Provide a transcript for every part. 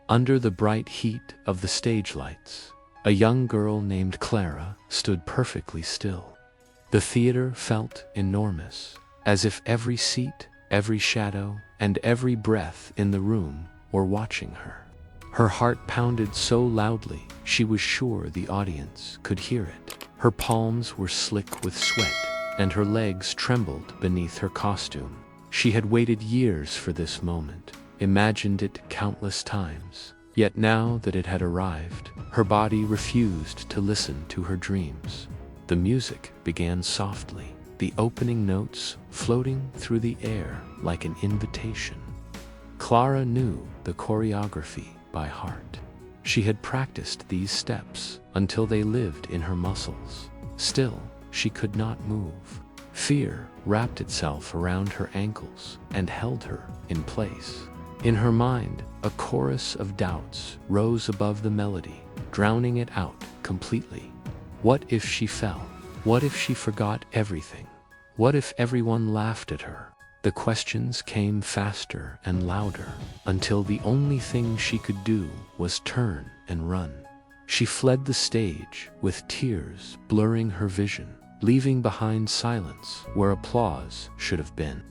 Under the bright heat of the stage lights, a young girl named Clara stood perfectly still. The theater felt enormous, as if every seat, every shadow, and every breath in the room were watching her. Her heart pounded so loudly she was sure the audience could hear it. Her palms were slick with sweat, and her legs trembled beneath her costume. She had waited years for this moment, imagined it countless times. Yet now that it had arrived, her body refused to listen to her dreams. The music began softly, the opening notes floating through the air like an invitation. Clara knew the choreography by heart. She had practiced these steps until they lived in her muscles. Still, she could not move. Fear wrapped itself around her ankles and held her in place. In her mind, a chorus of doubts rose above the melody, drowning it out completely. What if she fell? What if she forgot everything? What if everyone laughed at her? The questions came faster and louder, until the only thing she could do was turn and run. She fled the stage with tears blurring her vision, leaving behind silence where applause should have been.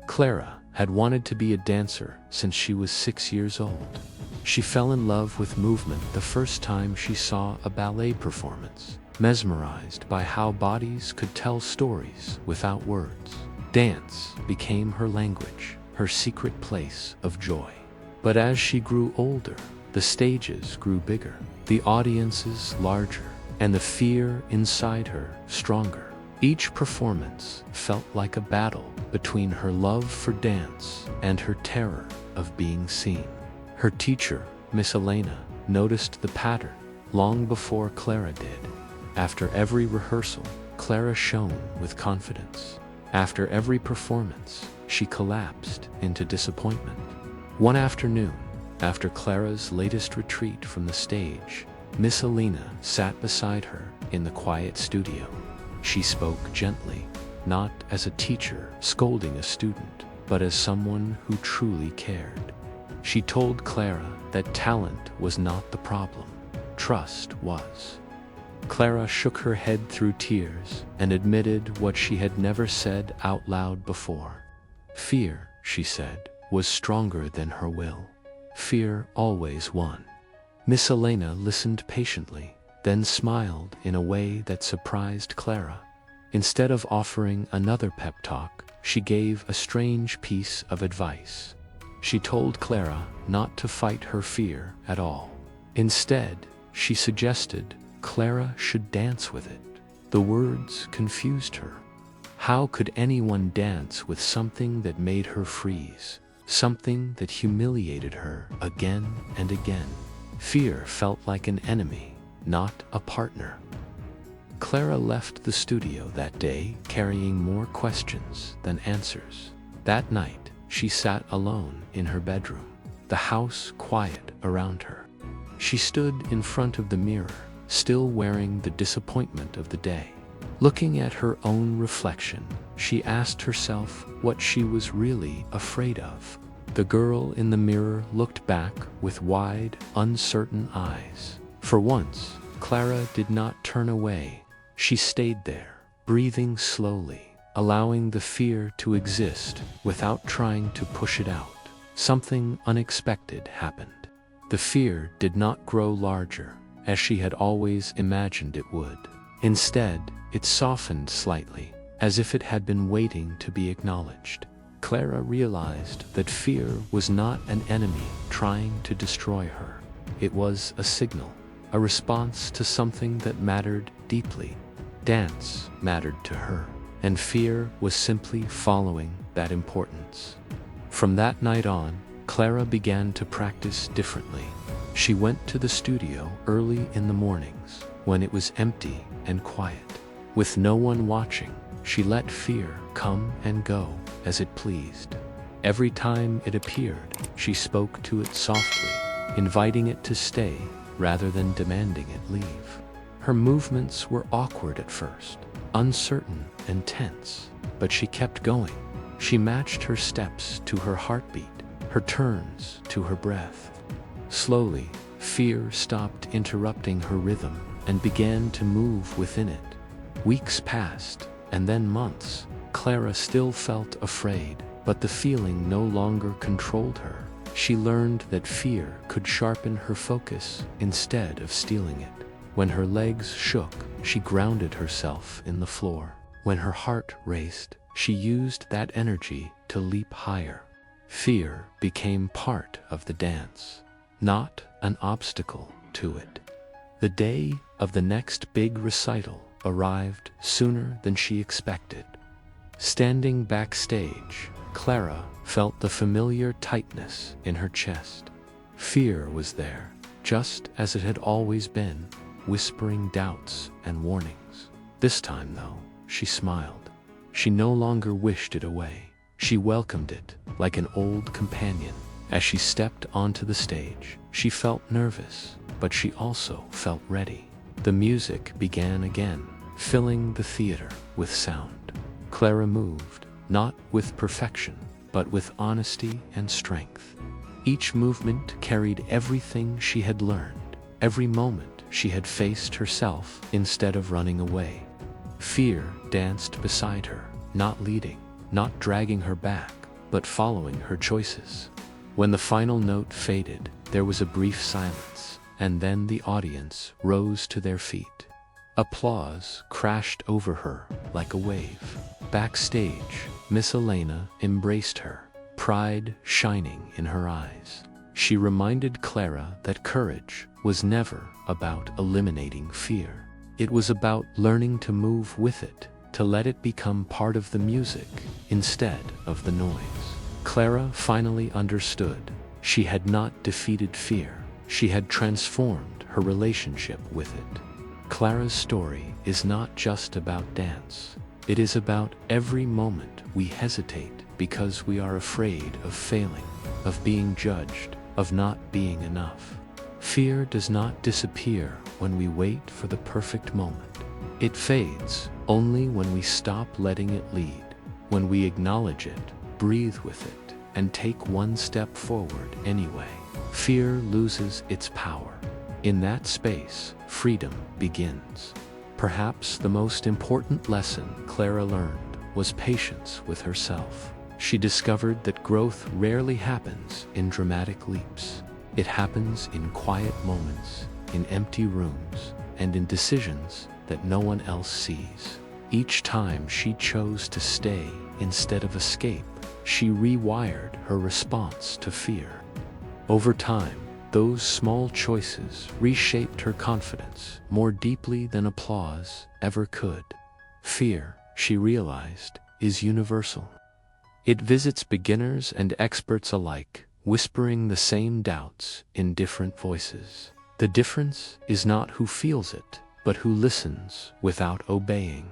Clara had wanted to be a dancer since she was 6 years old. She fell in love with movement the first time she saw a ballet performance, mesmerized by how bodies could tell stories without words. Dance became her language, her secret place of joy. But as she grew older, the stages grew bigger, the audiences larger, and the fear inside her stronger. Each performance felt like a battle between her love for dance and her terror of being seen. Her teacher, Miss Elena, noticed the pattern long before Clara did. After every rehearsal, Clara shone with confidence. After every performance, she collapsed into disappointment. One afternoon, after Clara's latest retreat from the stage, Miss Elena sat beside her in the quiet studio. She spoke gently, not as a teacher scolding a student, but as someone who truly cared. She told Clara that talent was not the problem, trust was. Clara shook her head through tears and admitted what she had never said out loud before. Fear, she said, was stronger than her will. Fear always won. Miss Elena listened patiently, then smiled in a way that surprised Clara. Instead of offering another pep talk, she gave a strange piece of advice. She told Clara not to fight her fear at all. Instead, she suggested Clara should dance with it. The words confused her. How could anyone dance with something that made her freeze, something that humiliated her again and again? Fear felt like an enemy, not a partner. Clara left the studio that day carrying more questions than answers. That night, she sat alone in her bedroom, the house quiet around her. She stood in front of the mirror, still wearing the disappointment of the day. Looking at her own reflection, she asked herself what she was really afraid of. The girl in the mirror looked back with wide, uncertain eyes. For once, Clara did not turn away. She stayed there, breathing slowly, allowing the fear to exist without trying to push it out. Something unexpected happened. The fear did not grow larger, as she had always imagined it would. Instead, it softened slightly, as if it had been waiting to be acknowledged. Clara realized that fear was not an enemy trying to destroy her. It was a signal, a response to something that mattered deeply. Dance mattered to her, and fear was simply following that importance. From that night on, Clara began to practice differently. She went to the studio early in the mornings, when it was empty and quiet. With no one watching, she let fear come and go as it pleased. Every time it appeared, she spoke to it softly, inviting it to stay rather than demanding it leave. Her movements were awkward at first, uncertain and tense, but she kept going. She matched her steps to her heartbeat, her turns to her breath. Slowly, fear stopped interrupting her rhythm and began to move within it. Weeks passed, and then months. Clara still felt afraid, but the feeling no longer controlled her. She learned that fear could sharpen her focus instead of stealing it. When her legs shook, she grounded herself in the floor. When her heart raced, she used that energy to leap higher. Fear became part of the dance, not an obstacle to it. The day of the next big recital arrived sooner than she expected. Standing backstage, Clara felt the familiar tightness in her chest. Fear was there, just as it had always been, whispering doubts and warnings. This time, though, she smiled. She no longer wished it away. She welcomed it like an old companion. As she stepped onto the stage, she felt nervous, but she also felt ready. The music began again, filling the theater with sound. Clara moved, not with perfection, but with honesty and strength. Each movement carried everything she had learned, every moment she had faced herself instead of running away. Fear danced beside her, not leading, not dragging her back, but following her choices. When the final note faded, there was a brief silence, and then the audience rose to their feet. Applause crashed over her like a wave. Backstage, Miss Elena embraced her, pride shining in her eyes. She reminded Clara that courage was never about eliminating fear. It was about learning to move with it, to let it become part of the music instead of the noise. Clara finally understood. She had not defeated fear. She had transformed her relationship with it. Clara's story is not just about dance. It is about every moment we hesitate because we are afraid of failing, of being judged, of not being enough. Fear does not disappear when we wait for the perfect moment. It fades only when we stop letting it lead, when we acknowledge it, breathe with it, and take one step forward anyway. Fear loses its power. In that space, freedom begins. Perhaps the most important lesson Clara learned was patience with herself. She discovered that growth rarely happens in dramatic leaps. It happens in quiet moments, in empty rooms, and in decisions that no one else sees. Each time she chose to stay instead of escape, she rewired her response to fear. Over time, those small choices reshaped her confidence more deeply than applause ever could. Fear, she realized, is universal. It visits beginners and experts alike, whispering the same doubts in different voices. The difference is not who feels it, but who listens without obeying.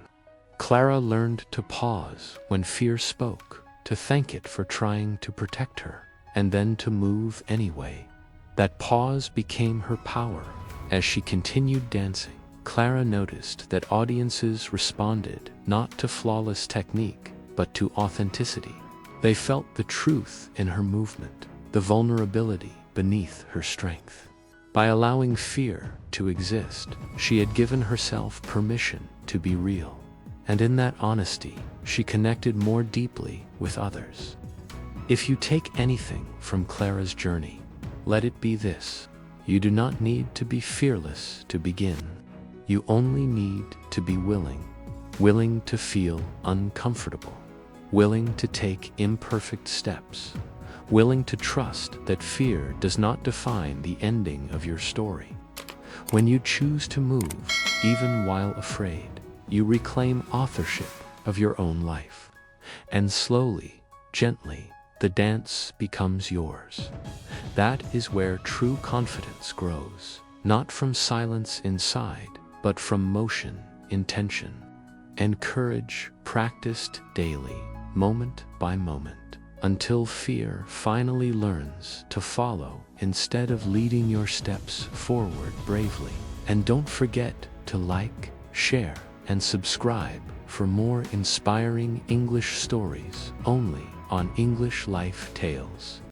Clara learned to pause when fear spoke, to thank it for trying to protect her, and then to move anyway. That pause became her power. As she continued dancing, Clara noticed that audiences responded not to flawless technique, but to authenticity. They felt the truth in her movement, the vulnerability beneath her strength. By allowing fear to exist, she had given herself permission to be real. And in that honesty, she connected more deeply with others. If you take anything from Clara's journey, let it be this: you do not need to be fearless to begin. You only need to be willing to feel uncomfortable, willing to take imperfect steps, willing to trust that fear does not define the ending of your story. When you choose to move, even while afraid, you reclaim authorship of your own life. And slowly, gently, the dance becomes yours. That is where true confidence grows, not from silence inside, but from motion, intention, and courage practiced daily, moment by moment, until fear finally learns to follow instead of leading your steps forward bravely. And don't forget to like, share, and subscribe for more inspiring English stories only on English Life Tales.